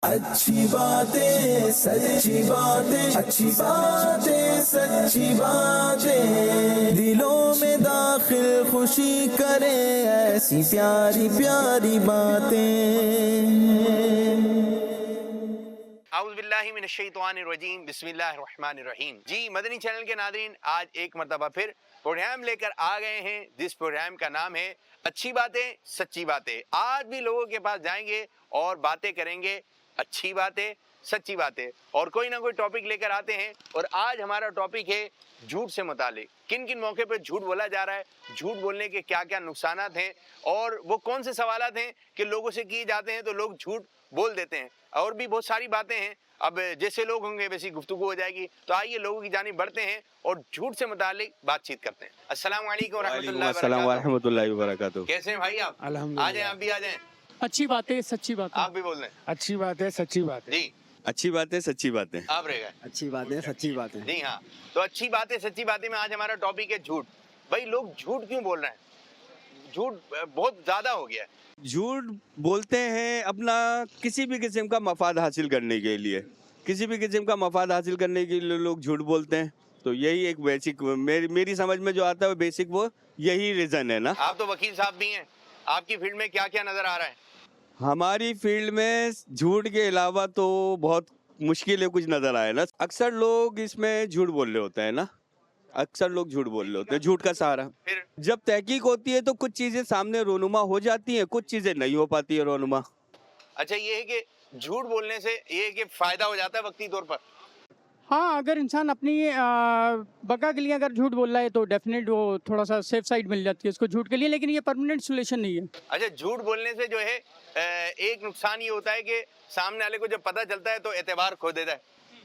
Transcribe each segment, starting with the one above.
اچھی باتیں سچی باتیں، اچھی باتیں سچی باتیں، دلوں میں داخل خوشی کرے ایسی پیاری پیاری باتیں۔ اعوذ باللہ من الشیطان الرجیم، بسم اللہ الرحمن الرحیم۔ جی مدنی چینل کے ناظرین، آج ایک مرتبہ پھر پروگرام لے کر آ گئے ہیں، جس پروگرام کا نام ہے اچھی باتیں سچی باتیں۔ آج بھی لوگوں کے پاس جائیں گے اور باتیں کریں گے، اچھی باتیں سچی باتیں، اور کوئی نہ کوئی ٹاپک لے کر آتے ہیں۔ اور آج ہمارا ٹاپک ہے جھوٹ سے متعلق، کن کن موقع پہ جھوٹ بولا جا رہا ہے، جھوٹ بولنے کے کیا کیا نقصانات ہیں، اور وہ کون سے سوالات ہیں کہ لوگوں سے کیے جاتے ہیں تو لوگ جھوٹ بول دیتے ہیں۔ اور بھی بہت ساری باتیں ہیں، اب جیسے لوگ ہوں گے ویسی گفتگو ہو جائے گی۔ تو آئیے لوگوں کی جانب بڑھتے ہیں اور جھوٹ سے متعلق بات چیت کرتے ہیں۔ السلام علیکم ورحمۃ وعلیکم اللہ السلام وبرکاتہ۔ ورحمۃ اللہ وبرکاتہ۔ کیسے ہیں بھائی آپ؟ الحمدللہ۔ آ جائیں، آپ بھی آ جائیں، اچھی باتیں سچی باتیں، آپ بھی بول دیں۔ اچھی بات ہے سچی بات ہے۔ جی اچھی باتیں سچی باتیں۔ آپ رہ گئے۔ اچھی باتیں سچی باتیں۔ جی ہاں، تو اچھی باتیں سچی باتیں میں آج ہمارا ٹاپک ہے جھوٹ۔ بھائی لوگ جھوٹ کیوں بول رہے ہیں؟ جھوٹ بہت زیادہ ہو گیا ہے۔ جھوٹ بولتے ہیں اپنا کسی بھی قسم کا مفاد حاصل کرنے کے لیے، کسی بھی قسم کا مفاد حاصل کرنے کے لیے لوگ جھوٹ بولتے ہیں۔ تو یہی ایک بیسک میری سمجھ میں جو آتا ہے وہ بیسک وہ یہی ریزن ہے نا۔ آپ تو وکیل صاحب بھی ہیں، آپ کی فیلڈ میں کیا کیا نظر آ رہا ہے؟ ہماری فیلڈ میں جھوٹ کے علاوہ تو بہت مشکل ہے کچھ نظر آئے نا۔ اکثر لوگ اس میں جھوٹ بول رہے ہوتے ہیں نا، اکثر لوگ جھوٹ بول رہے ہوتے ہیں، جھوٹ کا سہارا۔ پھر جب تحقیق ہوتی ہے تو کچھ چیزیں سامنے رونما ہو جاتی ہیں، کچھ چیزیں نہیں ہو پاتی ہے رونما۔ اچھا، یہ ہے کہ جھوٹ بولنے سے یہ ہے کہ فائدہ ہو جاتا ہے وقتی طور پر۔ ہاں، اگر انسان اپنی بقا کے لیے اگر جھوٹ بول رہا ہے تو ڈیفینیٹ وہ تھوڑا سا سیف سائڈ مل جاتی ہے اس کو جھوٹ کے لیے، لیکن یہ پرماننٹ سولوشن نہیں ہے۔ اچھا، جھوٹ بولنے سے جو ہے ایک نقصان یہ ہوتا ہے کہ سامنے والے کو جب پتہ چلتا ہے تو اعتبار کھو دیتا ہے،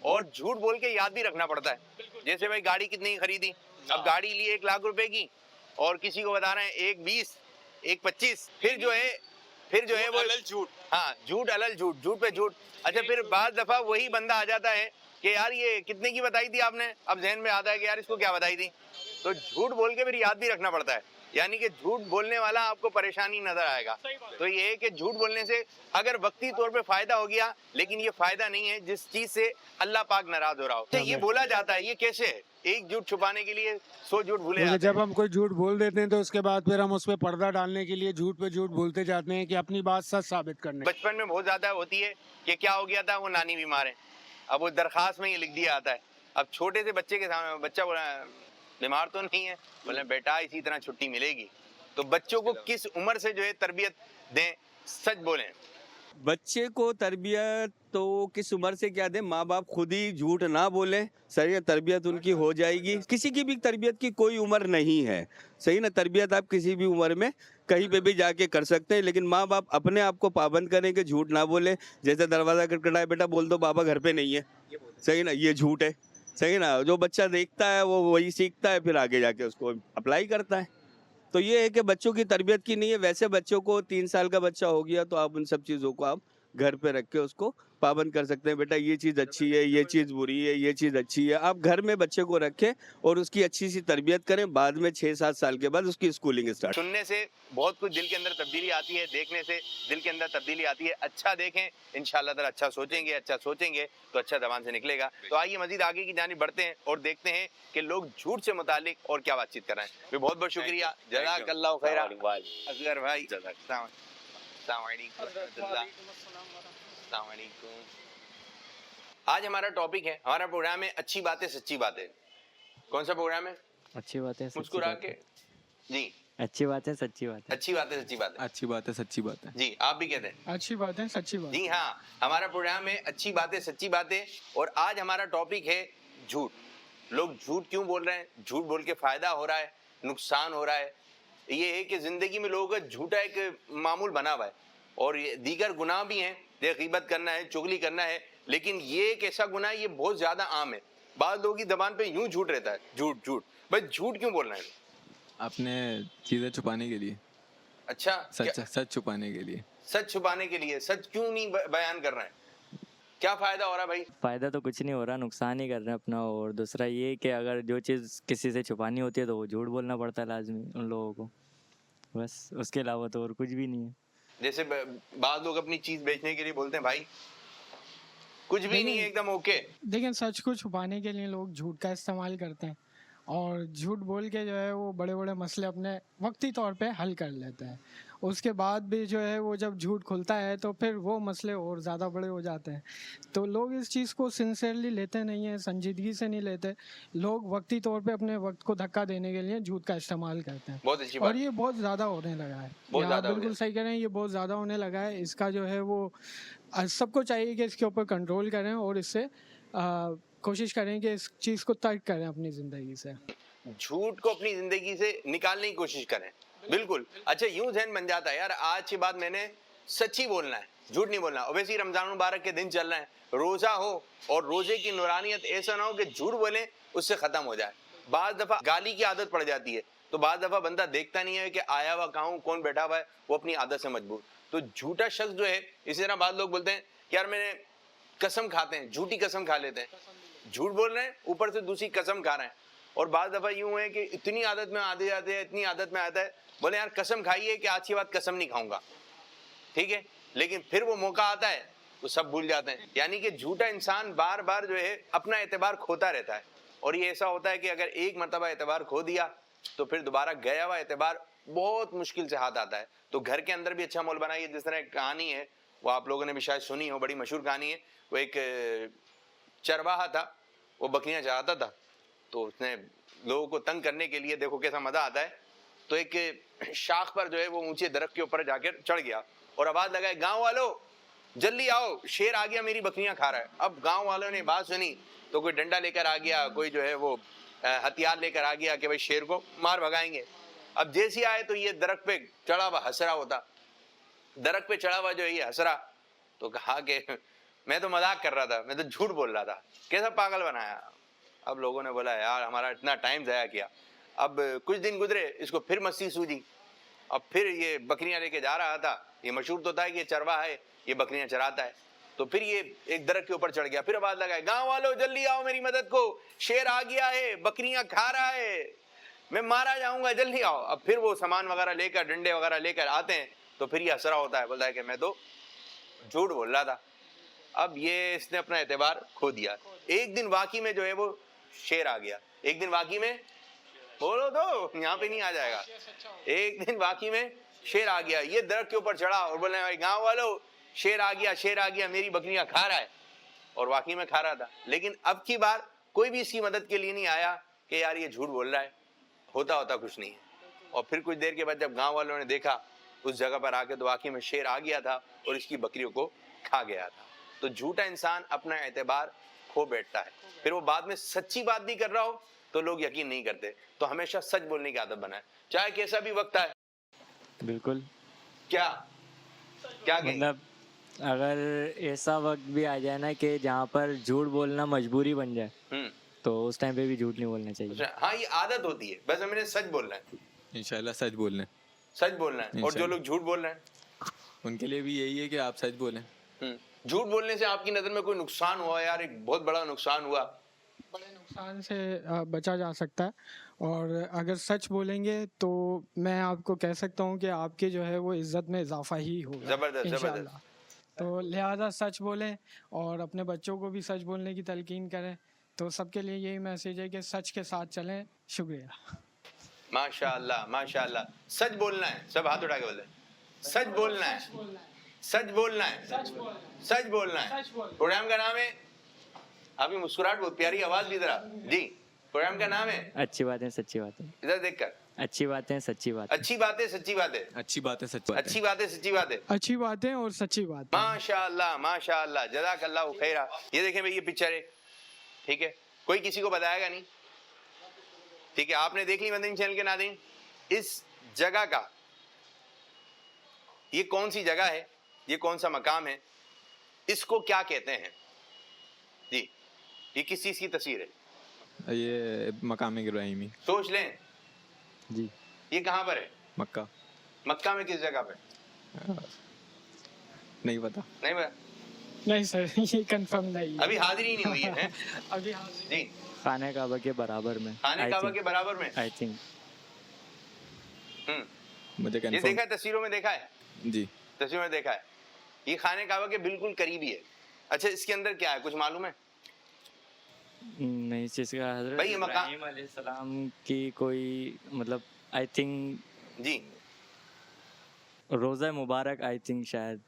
اور جھوٹ بول کے یاد بھی رکھنا پڑتا ہے۔ جیسے بھائی گاڑی کتنی خریدی، اب گاڑی لی 1,00,000 روپے کی اور کسی کو بتا رہے ہیں 1,20 1,25، پھر جو ہے وہ جھوٹ، ہاں جھوٹ الل جھوٹ، جھوٹ پہ جھوٹ۔ اچھا، پھر بعض دفعہ وہی بندہ آ جاتا ہے کہ یار یہ کتنے کی بتائی تھی آپ نے، اب ذہن میں آتا ہے کہ یار اس کو کیا بتائی تھی۔ تو جھوٹ بول کے پھر یاد بھی رکھنا پڑتا ہے، یعنی کہ جھوٹ بولنے والا آپ کو پریشانی نظر آئے گا۔ تو یہ ہے کہ جھوٹ بولنے سے اگر وقتی طور پہ فائدہ ہو گیا، لیکن یہ فائدہ نہیں ہے جس چیز سے اللہ پاک ناراض ہو رہا ہو۔ یہ بولا جاتا ہے، یہ کیسے ہے؟ ایک جھوٹ چھپانے کے لیے 100 جھوٹ بھولے جاتے ہیں۔ جب ہم کوئی جھوٹ بول دیتے ہیں تو اس کے بعد پھر ہم اس پہ پردہ ڈالنے کے لیے جھوٹ پہ جھوٹ بولتے جاتے ہیں کہ اپنی بات سچ ثابت کرنے۔ بچپن میں بہت زیادہ ہوتی ہے کہ کیا ہو گیا تھا، وہ نانی بیمار ہے، اب وہ درخواست میں یہ لکھ دیا آتا ہے۔ اب چھوٹے سے بچے کے سامنے بچہ بولا بیمار تو نہیں ہے، بولے بیٹا اسی طرح چھٹی ملے گی۔ تو بچوں کو کس عمر سے جو ہے تربیت دیں، سچ بولیں؟ بچے کو تربیت تو کس عمر سے کیا دیں، ماں باپ خود ہی جھوٹ نہ بولیں، صحیح تربیت ان کی ہو جائے گی۔ کسی کی بھی تربیت کی کوئی عمر نہیں ہے، صحیح نا، تربیت آپ کسی بھی عمر میں کہیں پہ بھی جا کے کر سکتے ہیں، لیکن ماں باپ اپنے آپ کو پابند کریں کہ جھوٹ نہ بولیں۔ جیسے دروازہ کھٹکھٹائے، بیٹا بول دو بابا گھر پہ نہیں ہے، صحیح نا، یہ جھوٹ ہے، صحیح نا۔ جو بچہ دیکھتا ہے وہ وہی سیکھتا ہے، پھر آگے جا کے اس کو اپلائی کرتا ہے۔ تو یہ ہے کہ بچوں کی تربیت کی نہیں ہے۔ ویسے بچوں کو 3 سال کا بچہ ہو گیا تو آپ ان سب چیزوں کو آپ گھر پہ رکھ کے اس کو پابند کر سکتے ہیں، بیٹا یہ چیز اچھی ہے، یہ چیز بری ہے، یہ چیز اچھی ہے۔ آپ گھر میں بچے کو رکھیں اور اس کی اچھی سی تربیت کریں، بعد میں 6-7 سال کے بعد اس کی اسکولنگ اسٹارٹ۔ سننے سے بہت کچھ دل کے اندر تبدیلی آتی ہے، دیکھنے سے دل کے اندر تبدیلی آتی ہے۔ اچھا دیکھیں، انشاءاللہ تعالی اچھا سوچیں گے تو اچھا زبان سے نکلے گا۔ تو آئیے مزید آگے کی جانب بڑھتے ہیں اور دیکھتے ہیں کہ لوگ جھوٹ سے متعلق اور کیا بات چیت کر رہے ہیں۔ بہت بہت شکریہ، جزاک اللہ خیر۔ اصغر بھائی، السلام علیکم ورحمۃ اللہ۔ السلام علیکم۔ آج ہمارا ٹاپک ہے، ہمارا پروگرام ہے اچھی باتیں سچی باتیں۔ کون سا پروگرام ہے؟ اچھی باتیں مسکرا کے، جی اچھی باتیں سچی باتیں۔ اچھی باتیں سچی باتیں، اچھی بات ہے سچی بات ہے۔ جی آپ بھی کہتے ہیں؟ اچھی بات ہے سچی بات۔ جی ہاں، ہمارا پروگرام ہے اچھی باتیں سچی باتیں، اور آج ہمارا ٹاپک ہے جھوٹ۔ لوگ جھوٹ کیوں بول رہے ہیں، جھوٹ بول کے فائدہ ہو رہا ہے، نقصان ہو رہا ہے۔ یہ ہے کہ زندگی میں لوگوں کا جھوٹا ایک معمول بنا ہوا ہے، اور دیگر گناہ بھی ہیں، جیسے غیبت کرنا ہے، چغلی کرنا ہے، لیکن یہ ایک ایسا گناہ یہ بہت زیادہ عام ہے۔ بعض لوگوں کی زبان پہ یوں جھوٹ رہتا ہے، جھوٹ جھوٹ۔ بھائی جھوٹ کیوں بول رہے ہیں؟ اپنے چیزیں چھپانے کے لیے، اچھا، سچ چھپانے کے لیے۔ سچ چھپانے کے لیے سچ کیوں نہیں بیان کر رہے ہیں؟ کیا فائدہ ہو رہا ہے بھائی؟ فائدہ تو کچھ نہیں ہو رہا، نقصان ہی کر رہے ہیں اپنا۔ اور دوسرا یہ کہ اگر جو چیز کسی سے چھپانی ہوتی ہے تو وہ جھوٹ بولنا پڑتا ہے لازمی ان لوگوں کو، بس اس کے علاوہ تو اور کچھ بھی نہیں ہے۔ جیسے بعض لوگ اپنی چیز بیچنے کے لیے بولتے ہیں بھائی कुछ भी नहीं है, एकदम ओके। लेकिन सच को छुपाने के लिए लोग झूठ का इस्तेमाल करते हैं और झूठ बोल के जो है वो बड़े बड़े मसले अपने वक्ती तौर पे हल कर लेते हैं। उसके बाद भी जो है वो जब झूठ खुलता है तो फिर वो मसले और ज़्यादा बड़े हो जाते हैं। तो लोग इस चीज़ को सिंसियरली लेते नहीं हैं, संजीदगी से नहीं लेते। लोग वक्ती तौर पे अपने वक्त को धक्का देने के लिए झूठ का इस्तेमाल करते हैं बहुत अच्छी और बात। ये बहुत ज़्यादा होने लगा है। बहुत ये आप ज़्यादा हो बिल्कुल गया। सही कह रहे हैं, ये बहुत ज़्यादा होने लगा है। इसका जो है वो सबको चाहिए कि इसके ऊपर कंट्रोल करें और इससे कोशिश करें कि इस चीज़ को तर्क करें अपनी ज़िंदगी से। झूठ को अपनी जिंदगी से निकालने की कोशिश करें, बिल्कुल। अच्छा, यूं ज़हन बन जाता है यार, आज के बाद मैंने सच्ची बोलना है, झूठ नहीं बोलना। और वैसे ही रमजान मुबारक के दिन चल रहे हैं, रोजा हो और रोजे की नूरानियत ऐसा ना हो कि झूठ बोले उससे खत्म हो जाए। बाज दफा गाली की आदत पड़ जाती है, तो बाज दफा बंदा देखता नहीं है कि आया हुआ कहाँ हूं, कौन बैठा हुआ है, वो अपनी आदत से मजबूर। तो झूठा शख्स जो है, इसी तरह बाद लोग बोलते हैं यार मैंने कसम खाते हैं, झूठी कसम खा लेते हैं, झूठ बोल रहे हैं ऊपर से दूसरी कसम खा रहे हैं। और बाद दफा यूं है कि इतनी आदत में आते जाते हैं, इतनी आदत में आता है, बोले यार कसम खाइए कि आज की बात कसम नहीं खाऊंगा, ठीक है, लेकिन फिर वो मौका आता है तो सब भूल जाते हैं। यानी कि झूठा इंसान बार बार जो है अपना एतबार खोता रहता है। और ये ऐसा होता है कि अगर एक मरतबा एतबार खो दिया तो फिर दोबारा गया हुआ एतबार बहुत मुश्किल से हाथ आता है। तो घर के अंदर भी अच्छा माहौल बनाइए। जिस तरह एक कहानी है, वो आप लोगों ने भी शायद सुनी हो, बड़ी मशहूर कहानी है। वो एक चरवाहा था, वो बकरियां चराता था, तो उसने लोगों को तंग करने के लिए, देखो कैसा मजा आता है, तो एक शाख पर जो है वो ऊंचे दरख्त के ऊपर जाकर चढ़ गया और आवाज लगाए, गांव वालों जल्दी आओ, शेर आ गया, मेरी बकरियां खा रहा है। अब गांव वालों ने बात सुनी तो कोई डंडा लेकर आ गया, कोई जो है वो हथियार लेकर आ गया कि भाई शेर को मार भगाएंगे। अब जैसे आए तो ये दरख्त पे चढ़ा हुआ हंस रहा होता, दरख्त पे चढ़ा हुआ जो है ये हंस रहा, तो कहा कि मैं तो मजाक कर रहा था, मैं तो झूठ बोल रहा था, कैसा पागल बनाया। अब लोगों ने बोला यार हमारा इतना टाइम ज़ाया किया। अब कुछ दिन गुजरे, इसको फिर मस्ती सूझी, अब फिर ये बकरियां लेके जा रहा था। ये मशहूर तो था कि ये चरवाहा है, ये बकरियां चराता है। तो फिर ये एक दरख्त के ऊपर चढ़ गया, फिर आवाज लगाए, गांव वालों जल्दी आओ मेरी मदद को, शेर आ गया है, बकरियां खा रहा है, मैं मारा जाऊंगा, जल्दी आओ। अब फिर वो सामान वगैरह लेकर, डंडे वगैरह लेकर आते हैं, तो फिर ये हंसरा होता है, बोलता है कि मैं तो झूठ बोल रहा था। अब ये इसने अपना एतबार खो दिया। एक दिन वाकई में जो है वो शेर आ गया, एक दिन वाकई में, बोलो तो यहाँ पे नहीं आ जाएगा, एक दिन वाकई में शेर आ गया। ये दरख्त के ऊपर चढ़ा और बोले भाई गांव वालों शेर आ गया, शेर आ गया, मेरी बकरियां खा रहा है। और वाकई में खा रहा था। लेकिन अब की बार कोई भी इसकी मदद के लिए नहीं आया कि यार ये झूठ बोल रहा है, होता कुछ नहीं है। और फिर कुछ देर के बाद जब गांव वालों ने देखा उस जगह पर आके, तो वाकई में शेर आ गया था और इसकी बकरियों को खा गया था। तो झूठा इंसान अपना एतबार खो बैठता है, फिर वो बाद में सच्ची बात भी कर रहा हो तो लोग यकीन नहीं करते। तो हमेशा सच बोलने की आदत बनाए, चाहे कैसा भी वक्त आए। बिल्कुल। क्या कहेंगे? मतलब अगर ऐसा वक्त भी आ जाए ना कि जहाँ पर झूठ बोलना मजबूरी बन जाए, तो उस टाइम पे भी झूठ नहीं बोलना चाहिए। हाँ, ये आदत होती है, बस हमें सच बोलना है, इंशाल्लाह सच बोलना है, सच बोलना है। और जो लोग झूठ बोल रहे हैं उनके लिए भी यही है कि आप सच बोलें। झूठ बोलने से आपकी नजर में कोई नुकसान हुआ यार, एक बहुत बड़ा नुकसान हुआ? बड़े नुकसान से बचा जा सकता है। और अगर सच बोलेंगे तो मैं आपको कह सकता हूँ कि आपकी जो है वो इज्जत में इजाफा ही होगा जबरदस्त, इंशाल्लाह। तो लिहाजा सच बोलें और अपने बच्चों को भी सच बोलने की तलकीन करें। तो सबके लिए यही मैसेज है कि सच के साथ चलें। शुक्रिया। माशाअल्लाह माशाअल्लाह। सच बोलना है, सब हाथ उठा के बोले, सच बोलना है, सच बोलना है, सच बोलना है। प्रोग्राम का नाम है, आपकी मुस्कुराहट बहुत प्यारी, आवाज भी जरा जी। प्रोग्राम का नाम है अच्छी बातें सच्ची बातें। इधर देखकर, अच्छी बातें सच्ची बातें। अच्छी बातें सच्ची बातें, अच्छी बात है, सच बात है। अच्छी बातें सच्ची बातें। अच्छी बातें और सच्ची बात। माशाअल्लाह माशाअल्लाह, जज़ाकल्लाहु खैरा। ये देखें भाई, ये पिक्चर है, ठीक है, कोई किसी को बताएगा नहीं, ठीक है। आपने देख ली मदनी चैनल के नाज़रीन, इस जगह का, ये कौन सी जगह है, ये कौन सा मकाम है, इसको क्या कहते हैं जी? ये किस चीज की तस्वीर है? ये मकाम इब्राहिमी। सोच लें जी। ये कहाँ पर है? मक्का। मक्का में किस जगह पे? नहीं पता। नहीं पता? नहीं सर, ये कंफर्म नहीं है। अभी हाजिरी नहीं हुई है अभी हाजिर जी। खाने काबा के बराबर में, खाने काबा के बराबर में, आई थिंक। मुझे ये कंफर्म। देखा है, तस्वीरों में देखा है जी। तस्वीरों में देखा है। ये खाने काबा के बिल्कुल करीबी है, अच्छा, इसके अंदर क्या है, कुछ मालूम है? नहीं, इस चीज़ का हज़रत भाई ये इब्राहिम अलैहिस्सलाम की कोई मतलब आई थिंक जी रोज़ा मुबारक, आई थिंक शायद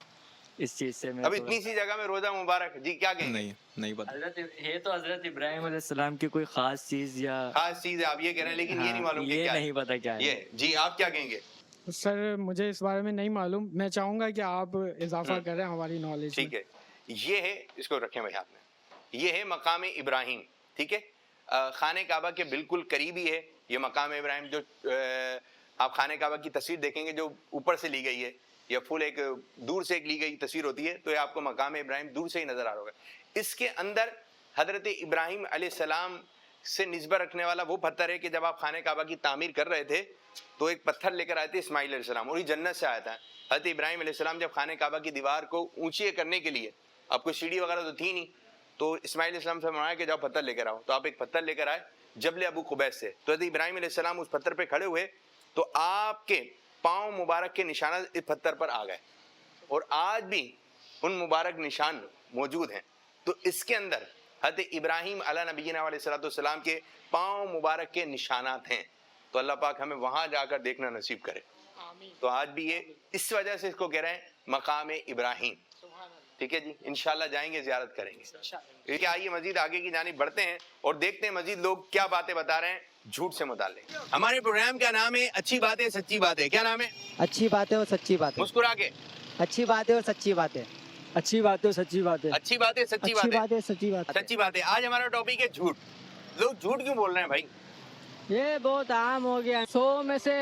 इस चीज़ से मैं अब इतनी सी जगह में रोजा मुबारक, जी क्या कहेंगे? नहीं नहीं पता। हज़रत इब्राहिम अलैहिस्सलाम की कोई ख़ास चीज़ या खास चीज है आप ये कह रहे हैं, लेकिन ये नहीं मालूम कि ये क्या नहीं है। पता क्या है। ये जी आप क्या कहेंगे? सर मुझे इस बारे में नहीं मालूम, मैं चाहूँगा कि आप इजाफा करें हमारी नॉलेज में। ठीक है, ये है, इसको रखें भाई हाथ में, ये है मकाम इब्राहिम, ठीक है, खाने काबा के बिल्कुल करीबी है ये मकाम इब्राहिम। जो आप खाने काबा की तस्वीर देखेंगे जो ऊपर से ली गई है या फुल एक दूर से एक ली गई तस्वीर होती है, तो ये आपको मकाम इब्राहिम दूर से ही नजर आ रहा होगा। इसके अंदर हजरत इब्राहिम अलैहिस्सलाम से निस्बत रखने वाला वो पत्थर है कि जब आप खाने काबा की तामीर कर रहे थे तो एक पत्थर लेकर आए थे इस्माइल अलैहिस्सलाम, और ये जन्नत से आया था। हजरत इब्राहिम अलैहिस्सलाम जब खाने काबा की दीवार को ऊंची करने के लिए, आपको सीढ़ी वगैरह तो थी नहीं, तो इस्माइल अलैहिस्सलाम से फरमाया कि जाओ पत्थर लेकर आओ, तो आप एक पत्थर लेकर आए जबल अबू कुबैस से। तो हजरत इब्राहिम अलैहिस्सलाम उस पत्थर पे खड़े हुए तो आपके पांव मुबारक के निशान इस पत्थर पर आ गए, और आज भी उन मुबारक निशान मौजूद हैं। तो इसके अंदर हजरत इब्राहिम अला नबीना अलैहिस्सलाम के पांव मुबारक के निशानात हैं। तो अल्लाह पाक हमें वहां जाकर देखना नसीब करे। तो आज भी ये इस वजह से इसको कह रहे हैं मकाम इब्राहिम, ठीक है जी। इंशाल्लाह जाएंगे, ज़ियारत करेंगे। ठीक है, आइए मजीद आगे की जानिब बढ़ते हैं और देखते हैं मजीद लोग क्या बातें बता रहे हैं झूठ से मुताल्लिक। हमारे प्रोग्राम का नाम है अच्छी बातें सच्ची बातें। क्या नाम है? अच्छी बातें और सच्ची बातें। मुस्कुरा के। अच्छी बातें और सच्ची बातें। अच्छी बातें और सच्ची बातें। अच्छी बातें सच्ची अच्छी बातें। बातें सच्ची बातें। सच्ची बातें। आज हमारा टॉपिक है झूठ। लोग झूठ क्यों बोल रहे हैं भाई? ये बहुत आम हो गया, 100 में से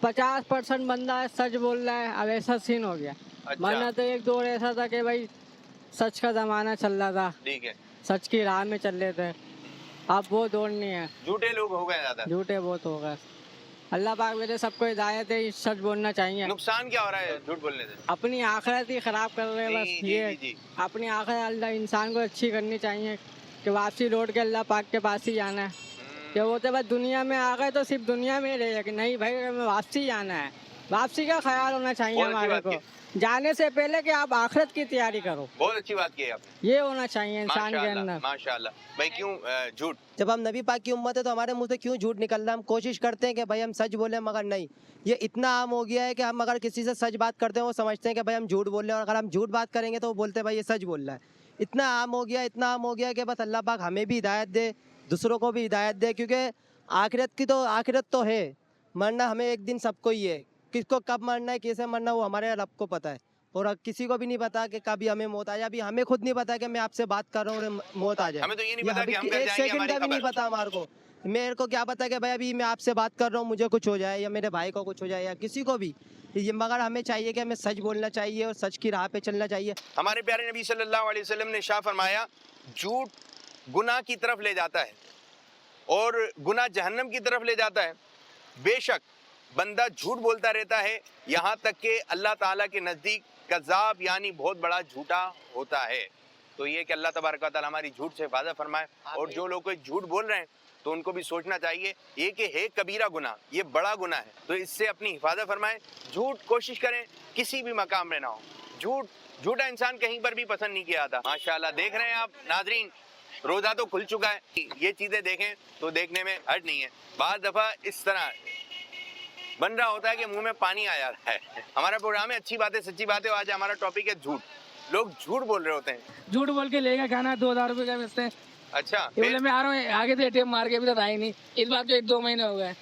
50% बंदा सच बोल रहा है, अब ऐसा सीन हो गया। वरना तो एक दौर ऐसा था कि भाई सच का जमाना चल रहा था, ठीक है, सच की राह में चल रहे थे। अब वो दौर नहीं है, झूठे लोग हो गए ज्यादा। झूठे बहुत हो गए। अल्लाह पाक मेरे सबको हिदायत है, सच बोलना चाहिए। नुकसान क्या हो रहा है झूठ बोलने से? अपनी आखिरत ही खराब कर रहे हैं बस। जी, ये जी, जी। अपनी आखिरत अल्लाह इंसान को अच्छी करनी चाहिए कि वापसी लौट के अल्लाह पाक के पास ही जाना है। कि वो तो बस दुनिया में आ गए तो सिर्फ दुनिया में ही रहे, कि नहीं भाई हमें वापसी जाना है। वापसी का ख्याल होना चाहिए बहुत अच्छी हमारे बात को, जाने से पहले कि आप आखिरत की तैयारी करो। बहुत अच्छी बात की है आपने, ये होना चाहिए इंसान के माशाअल्लाह, अंदर। माशाअल्लाह। भाई क्यों झूठ? जब हम नबी पाक की उम्मत है तो हमारे मुंह से क्यों झूठ निकल रहा है? हम कोशिश करते हैं कि भाई हम सच बोलें, मगर नहीं, ये इतना आम हो गया है कि हम अगर किसी से सच बात करते हैं वो समझते हैं कि भाई हम झूठ बोल रहे हैं, और अगर हम झूठ बात करेंगे तो वो बोलते हैं भाई ये सच बोल रहा है। इतना आम हो गया, इतना आम हो गया कि बस अल्लाह पाक हमें भी हिदायत दे, दूसरों को भी हिदायत दे, क्योंकि आखिरत तो है, मरना हमें एक दिन सबको ही है। किसको कब मरना है, कैसे मरना है, वो हमारे रब को पता है, और किसी को भी नहीं पता कि कभी हमें मौत आ जाए। अभी हमें खुद नहीं पता कि मैं आपसे बात कर रहा हूँ और मौत आ जाए। हमें तो ये नहीं पता कि हम एक कर जाएंगे, सेकंड हमारी का भी नहीं खबर। पता हमारे को। मेरे को क्या पता कि भाई अभी मैं आपसे बात कर रहा हूँ, मुझे कुछ हो जाए या मेरे भाई को कुछ हो जाए या किसी को भी, ये मगर हमें चाहिए कि हमें सच बोलना चाहिए और सच की राह पे चलना चाहिए। हमारे प्यारे नबी सल्लल्लाहु अलैहि वसल्लम ने शाह फरमाया, झूठ गुनाह की तरफ ले जाता है और गुनाह जहन्नम की तरफ ले जाता है। बेशक बंदा झूठ बोलता रहता है यहाँ तक कि अल्लाह ताला के नज़दीक कज़ाब यानी बहुत बड़ा झूठा होता है। तो ये कि अल्लाह तबारक व तआला हमारी झूठ से हिफाजत फरमाए, और जो लोग कोई झूठ बोल रहे हैं तो उनको भी सोचना चाहिए ये कि है कबीरा गुनाह, ये बड़ा गुनाह है, तो इससे अपनी हिफाजत फरमाएं। झूठ कोशिश करें किसी भी मकाम में ना हो। झूठा इंसान कहीं पर भी पसंद नहीं किया जाता। माशाल्लाह, देख रहे हैं आप नाजरीन, रोज़ा तो खुल चुका है, ये चीज़ें देखें तो देखने में हर्ज नहीं है। बाज़ दफ़ा इस तरह बन रहा होता है कि मुंह में पानी आ जाता है। हमारा प्रोग्राम है अच्छी बातें सच्ची बातें, आज हमारा टॉपिक है झूठ। लोग झूठ बोल रहे होते हैं। झूठ बोल के लेगा खाना 2000 रुपए का बेचते हैं। अच्छा, ये बोले मैं आ रहा हूँ, आगे से एटीएम मार के अभी तक आई नहीं। इस बात को 1-2 महीने हो गए।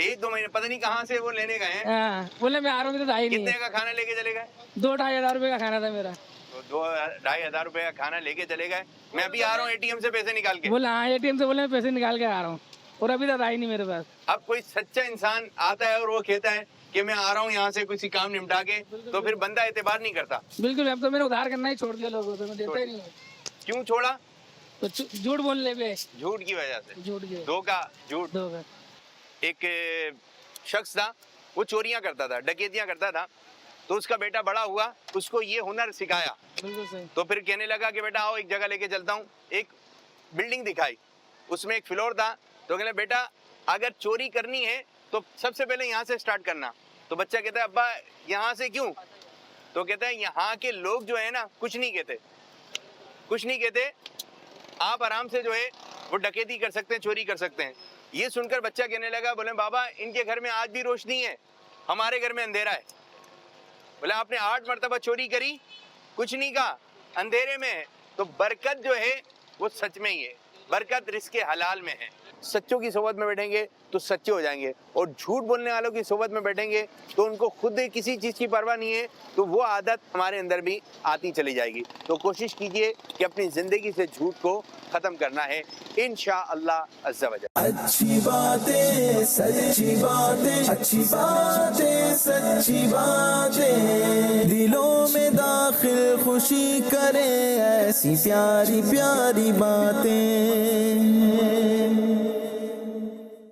1-2 महीने पता नहीं कहाँ से वो लेने गए हैं। हाँ, बोले मैं आ रहा हूँ, अभी तक आई नहीं। कितने का खाना लेके चले गए? 2-2.5 हजार रुपए का खाना था मेरा। तो 2-2.5 हजार रुपए का खाना लेके चले गए। मैं अभी आ रहा हूँ एटीएम से पैसे निकाल के। बोला हाँ, एटीएम से बोले मैं पैसे निकाल के आ रहा हूँ, और अभी तक आई नहीं मेरे पास। अब कोई सच्चा इंसान आता है और वो कहता है कि मैं आ रहा हूँ यहाँ से किसी काम निपटा के, तो फिर बंदा एतबार नहीं करता। बिल्कुल, अब तो मैंने उधार करना ही छोड़ दिया लोगों से, मैं देता ही नहीं हूँ। क्यों छोड़ा? तो झूठ बोलने पे, झूठ की वजह से। झूठ की धोखा, झूठ। धोखा। एक शख्स था, वो चोरियां करता था, डकैतियां करता था, तो उसका बेटा बड़ा हुआ, उसको ये हुनर सिखाया। बिल्कुल सही। तो फिर कहने लगा कि बेटा आओ एक जगह लेके चलता हूँ। एक बिल्डिंग दिखाई, उसमें एक फ्लोर था, तो कहने बेटा अगर चोरी करनी है तो सबसे पहले यहाँ से स्टार्ट करना। तो बच्चा कहता है अब्बा यहाँ से क्यों? تو کہتا ہے یہاں کے لوگ جو ہے نا کچھ نہیں کہتے, آپ آرام سے جو ہے وہ ڈکیتی کر سکتے ہیں, چوری کر سکتے ہیں. یہ سن کر بچہ کہنے لگا, بولے بابا ان کے گھر میں آج بھی روشنی ہے, ہمارے گھر میں اندھیرا ہے. بولے آپ نے 8 مرتبہ چوری کری, کچھ نہیں کہا, اندھیرے میں ہے. تو برکت جو ہے وہ سچ میں ہی ہے, برکت رزق حلال میں ہے. سچوں کی صحبت میں بیٹھیں گے تو سچے ہو جائیں گے, اور جھوٹ بولنے والوں کی صحبت میں بیٹھیں گے تو ان کو خود کسی چیز کی پرواہ نہیں ہے, تو وہ عادت ہمارے اندر بھی آتی چلی جائے گی. تو کوشش کیجئے کہ اپنی زندگی سے جھوٹ کو ختم کرنا ہے انشاءاللہ عز و جل. اچھی باتیں سچی باتیں, اچھی باتیں سچی باتیں, دلوں میں داخل خوشی کریں ایسی پیاری پیاری باتیں.